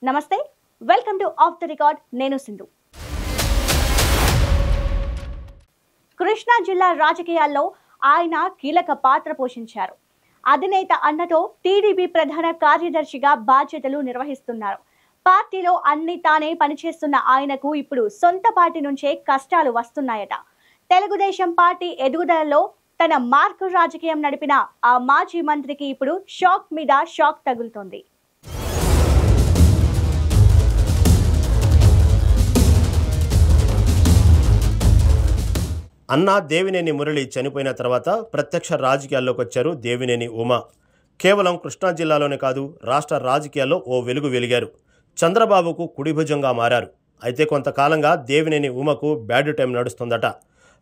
నమస్తే, welcome to of the record. నేను సింధు. కృష్ణా జిల్లా రాజకీయాల్లో ఆయన కీలక పాత్ర పోషించారు. అధినేత అన్నతో టీడీపీ ప్రధాన కార్యదర్శిగా బాధ్యతలు నిర్వహిస్తున్నారు. పార్టీలో అన్ని తానే పనిచేస్తున్న ఆయనకు ఇప్పుడు సొంత పార్టీ నుంచే కష్టాలు వస్తున్నాయట. తెలుగుదేశం పార్టీ ఎదుగుదలలో తన మార్కు రాజకీయం నడిపిన ఆ మాజీ మంత్రికి ఇప్పుడు షాక్ మీద షాక్ తగులుతోంది. అన్నా దేవినేని మురళి చనిపోయిన తర్వాత ప్రత్యక్ష రాజకీయాల్లోకి వచ్చారు దేవినేని ఉమా. కేవలం కృష్ణా జిల్లాలోనే కాదు, రాష్ట్ర రాజకీయాల్లో ఓ వెలుగు వెలిగారు. చంద్రబాబుకు కుడిభుజంగా మారారు. అయితే కొంతకాలంగా దేవినేని ఉమకు బ్యాడ్ టైం నడుస్తుందట.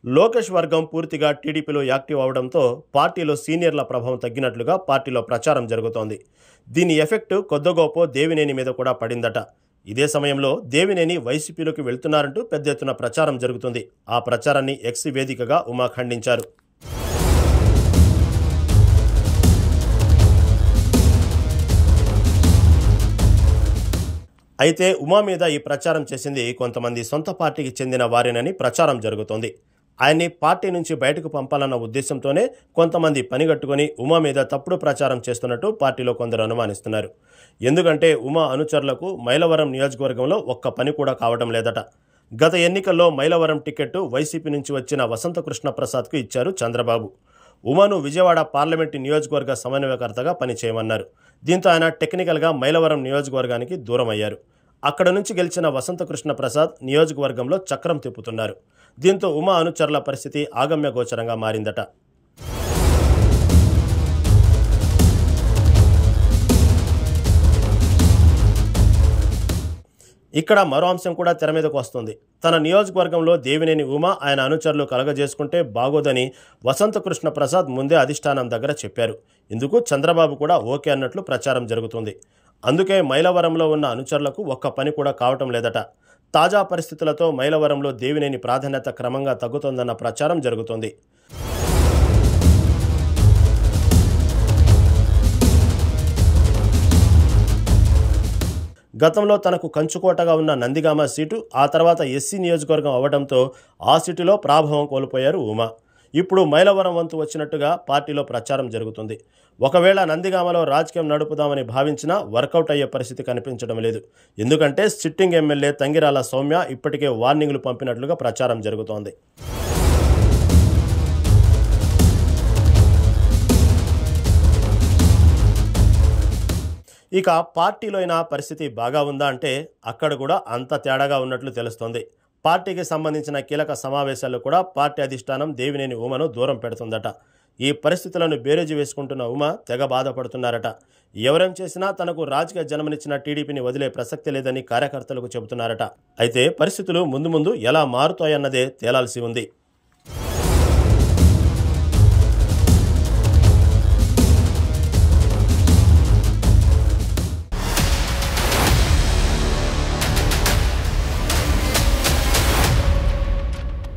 లోకేష్ వర్గం పూర్తిగా టీడీపీలో యాక్టివ్ అవడంతో పార్టీలో సీనియర్ల ప్రభావం తగ్గినట్లుగా పార్టీలో ప్రచారం జరుగుతోంది. దీని ఎఫెక్ట్ కొద్దిగోపో దేవినేని మీద కూడా పడిందట. ఇదే సమయంలో దేవినేని వైసీపీలోకి వెళ్తున్నారంటూ పెద్ద ఎత్తున ప్రచారం జరుగుతుంది. ఆ ప్రచారాన్ని ఎక్స్ వేదికగా ఉమా ఖండించారు. అయితే ఉమా మీద ఈ ప్రచారం చేసింది కొంతమంది సొంత పార్టీకి చెందిన వారేనని ప్రచారం జరుగుతోంది. ఆయన్ని పార్టీ నుంచి బయటకు పంపాలన్న ఉద్దేశంతోనే కొంతమంది పనిగట్టుకుని ఉమా మీద తప్పుడు ప్రచారం చేస్తున్నట్టు పార్టీలో కొందరు అనుమానిస్తున్నారు. ఎందుకంటే ఉమా అనుచరులకు మైలవరం నియోజకవర్గంలో ఒక్క పని కూడా కావడం లేదట. గత ఎన్నికల్లో మైలవరం టికెట్టు వైసీపీ నుంచి వచ్చిన వసంతకృష్ణ ప్రసాద్కు ఇచ్చారు చంద్రబాబు. ఉమాను విజయవాడ పార్లమెంటు నియోజకవర్గ సమన్వయకర్తగా పనిచేయమన్నారు. దీంతో ఆయన టెక్నికల్గా మైలవరం నియోజకవర్గానికి దూరం అయ్యారు. అక్కడ నుంచి గెలిచిన వసంతకృష్ణ ప్రసాద్ నియోజకవర్గంలో చక్రం తిప్పుతున్నారు. దీంతో ఉమా అనుచరుల పరిస్థితి ఆగమ్య గోచరంగా మారిందట. ఇక్కడ మరో అంశం కూడా తెర మీదకు వస్తుంది. తన నియోజకవర్గంలో దేవినేని ఉమా ఆయన అనుచరులు కలగజేసుకుంటే బాగోదని వసంతకృష్ణ ప్రసాద్ ముందే అధిష్టానం దగ్గర చెప్పారు. ఇందుకు చంద్రబాబు కూడా ఓకే అన్నట్లు ప్రచారం జరుగుతుంది. అందుకే మైలవరంలో ఉన్న అనుచరులకు ఒక్క పని కూడా కావటం లేదట. తాజా పరిస్థితులతో మైలవరంలో దేవినేని ప్రాధాన్యత క్రమంగా తగ్గుతోందన్న ప్రచారం జరుగుతోంది. గతంలో తనకు కంచుకోటగా ఉన్న నందిగామ సీటు ఆ తర్వాత ఎస్సీ నియోజకవర్గం అవ్వడంతో ఆ సీటులో ప్రాభవం కోల్పోయారు ఉమా. ఇప్పుడు మైలవరం వంతు వచ్చినట్టుగా పార్టీలో ప్రచారం జరుగుతుంది. ఒకవేళ నందిగామలో రాజకీయం నడుపుదామని భావించినా వర్కౌట్ అయ్యే పరిస్థితి కనిపించడం లేదు. ఎందుకంటే సిట్టింగ్ ఎమ్మెల్యే తంగిరాల సౌమ్య ఇప్పటికే వార్నింగ్లు పంపినట్లుగా ప్రచారం జరుగుతోంది. ఇక పార్టీలో అయినా పరిస్థితి బాగా ఉందా అంటే అక్కడ కూడా అంత తేడాగా ఉన్నట్లు తెలుస్తోంది. పార్టీకి సంబంధించిన కీలక సమావేశాల్లో కూడా పార్టీ అధిష్టానం దేవినేని ఉమను దూరం పెడుతుందట. ఈ పరిస్థితులను బేరేజు వేసుకుంటున్న ఉమా తెగ బాధపడుతున్నారట. ఎవరేం చేసినా తనకు రాజకీయ జన్మనిచ్చిన టీడీపీని వదిలే ప్రసక్తి లేదని కార్యకర్తలకు చెబుతున్నారట. అయితే పరిస్థితులు ముందు ముందు ఎలా మారుతాయన్నదే తేలాల్సి ఉంది.